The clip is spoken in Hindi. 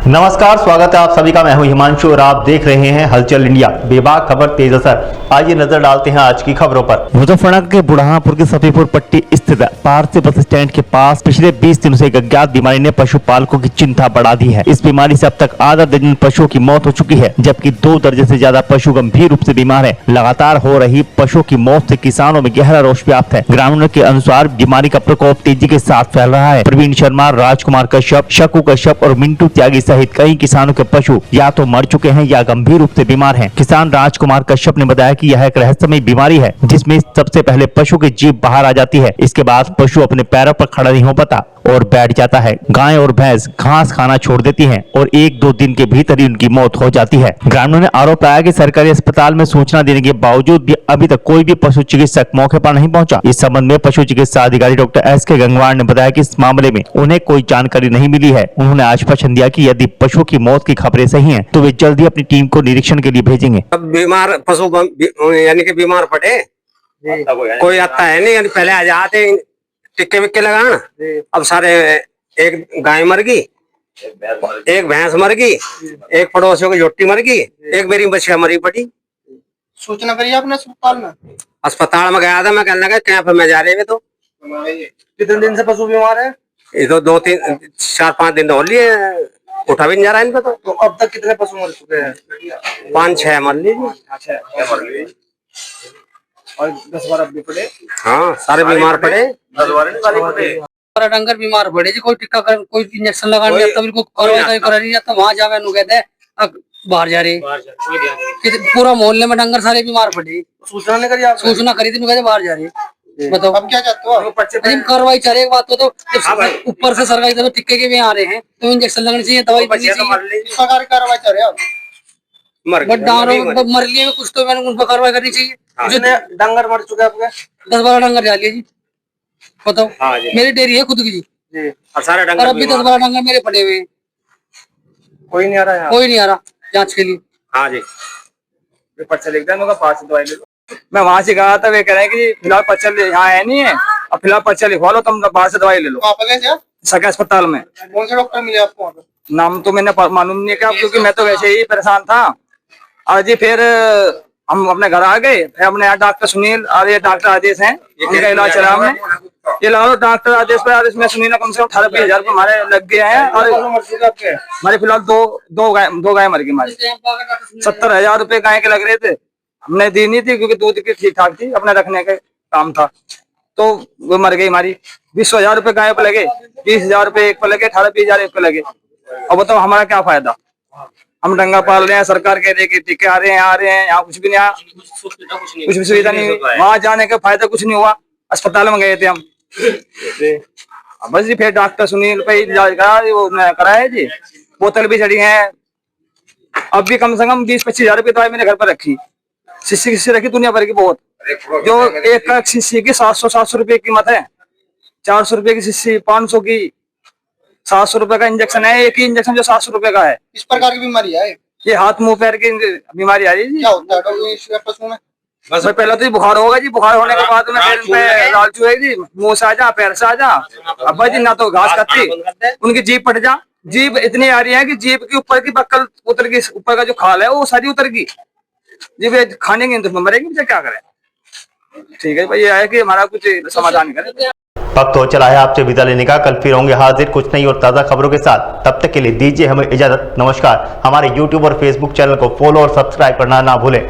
नमस्कार, स्वागत है आप सभी का। मैं हूं हिमांशु और आप देख रहे हैं हलचल इंडिया। बेबाक खबर तेज असर। आइए नजर डालते हैं आज की खबरों पर। मुजफ्फरनगर के बुढ़ानपुर की सफीपुर पट्टी स्थित पारसी बस स्टैंड के पास पिछले 20 दिनों से एक अज्ञात बीमारी ने पशुपालकों की चिंता बढ़ा दी है। इस बीमारी से अब तक आधा दर्जन पशुओं की मौत हो चुकी है, जबकि 2 दर्जन से ज्यादा पशु गंभीर रूप से बीमार है। लगातार हो रही पशुओं की मौत से किसानों में गहरा रोष व्याप्त है। ग्रामीणों के अनुसार बीमारी का प्रकोप तेजी के साथ फैल रहा है। प्रवीण शर्मा, राजकुमार कश्यप, शकु कश्यप और मिंटू त्यागी सहित कई किसानों के पशु या तो मर चुके हैं या गंभीर रूप से बीमार हैं। किसान राजकुमार कश्यप ने बताया कि यह एक रहस्यमय बीमारी है, जिसमें सबसे पहले पशु की जीभ बाहर आ जाती है। इसके बाद पशु अपने पैरों पर खड़ा नहीं हो पाता और बैठ जाता है। गाय और भैंस घास खाना छोड़ देती हैं और 1-2 दिन के भीतर ही उनकी मौत हो जाती है। ग्रामीणों ने आरोप लगाया कि सरकारी अस्पताल में सूचना देने के बावजूद भी अभी तक कोई भी पशु चिकित्सक मौके पर नहीं पहुंचा। इस संबंध में पशु चिकित्सा अधिकारी डॉक्टर एस.के. गंगवार ने बताया कि इस मामले में उन्हें कोई जानकारी नहीं मिली है। उन्होंने आश्वासन दिया कि यदि पशुओं की मौत की खबरें सही हैं, तो वे जल्द ही अपनी टीम को निरीक्षण के लिए भेजेंगे। अब बीमार पशु यानी कि बीमार पड़े कोई आता है नहीं, पहले आ जाते टिक्के विक्के लगाना। अब सारे एक गाय मर गई, एक भैंस मर गई, एक पड़ोसियों की झोटी मर गई, एक मेरी बछिया मरी पड़ी। सूचना करी आपने अस्पताल में? अस्पताल में गया था, मैं कहने लगा कैंप में जा रहे थे। तो कितने दिन से पशु बीमार है? ये तो 4-5 दिन हो लिए, उठा भी नहीं जा रहा है इनका। तो अब तक कितने पशु मर चुके हैं? 5-6 मर लीजिए और 10-12 भी पड़े। हाँ, सारे बीमार पड़े। और डंगर बीमार पड़े जी, कोई टीका कर, कोई इंजेक्शन लगाने जाता, बिल्कुल कार्रवाई करा नहीं जाता। वहां जावे नु कहते हैं बाहर जा रहे। पूरा मोहल्ले में डंगर सारे बीमार पड़े। सूचना नहीं करी आप? सूचना करी थी, कहते बाहर जा रहे। बताओ अब क्या चाहते हो? कार्रवाई चल रही। बात तो ऊपर से सरकारी तरफ टिक्के के भी आ रहे हैं, तो इंजेक्शन लगनी चाहिए, दवाई देनी चाहिए। इस प्रकार की कार्रवाई चल रही है। मर लिए कुछ तो मैंने उन पर कार्रवाई करनी चाहिए। जितने डंगर मर चुके आपके? 10-12 डंगर जा लिए जी। बताओ, मेरी डेयरी है खुद की जी, और सारे और अभी 10-12 डंगर मेरे पड़े हुए हैं। कोई नहीं आ रहा है? कोई नहीं आ रहा जांच के लिए। हाँ जी, पर्चा लिख दें, पास दवाई ले लो। मैं वहां से गया था, वे कह रहे हैं कि फिलहाल पर्चा यहाँ है नहीं है, अब फिलहाल पर्चा लिखवा लो, तुम बाहर से दवाई ले लो। सरकारी अस्पताल में। कौन से डॉक्टर मिले आपको? नाम तो मैंने मालूम नहीं किया, क्योंकि मैं तो वैसे ही परेशान था। आज जी फिर हम अपने घर आ गए, फिर अपने यहाँ डॉक्टर सुनील और ये डॉक्टर आदेश हैं, उनका इलाज चला हमने। ये लगा लो डॉक्टर आदेश पर, आदेश में सुनील कम से कम 18-20 हजार रुपये हमारे लग गए हैं। और हमारे फिलहाल दो गाय मर गई हमारी। 70,000 रुपये गाय के लग रहे थे, हमने दी नहीं थी, क्योंकि दूध की ठीक ठाक थी, अपने रखने का काम था। तो वो मर गई हमारी। 20,000 रुपये गाय पे लगे, 20,000 रुपये एक पे लगे, 18-20 हजार एक पे लगे। अब बताओ हमारा क्या फायदा? हम डंगा पाल रहे हैं, सरकार कह रही है कि टीके आ रहे हैं, यहाँ कुछ भी नहीं आया, कुछ भी सुविधा नहीं हुई। वहां जाने का फायदा कुछ नहीं हुआ। अस्पताल में गए थे हम, बस जी फिर डॉक्टर सुनील पे इलाज करा, वो कराया जी। बोतल भी चढ़ी है, अब भी कम से कम 20-25 हजार रुपये दवाई मैंने घर पर रखी। शीशी रखी दुनिया भर की बहुत, जो एक शीशी की 700 रुपये कीमत है। 400 रुपये की शीशी, 500 की, 700 रुपये का इंजेक्शन है। एक ही इंजेक्शन जो 700 रुपये का है। इस प्रकार की बीमारी है ये हाथ मुंह पैर की बीमारी आ रही है जी। क्या होता है पशु में? बस पहले तो बुखार होगा जी, बुखार होने के बाद में पैर पे लाल चुएगी, मुंह से आ जा, पैर से आ जा। अब जी ना तो घास खाती, उनकी जीभ पट जा। जीभ इतनी आ रही है कि जीभ के ऊपर की बक्कल उतर गई, ऊपर का जो खाल है वो सारी उतर गई। जीभ खाने की तो मरेगी, क्या करें? ठीक है भाई, ये है कि हमारा कुछ समाधान करें। वक्त हो चला है आपसे विदा लेने का। कल फिर होंगे हाजिर कुछ नई और ताज़ा खबरों के साथ। तब तक के लिए दीजिए हमें इजाजत। नमस्कार। हमारे YouTube और Facebook चैनल को फॉलो और सब्सक्राइब करना ना भूलें।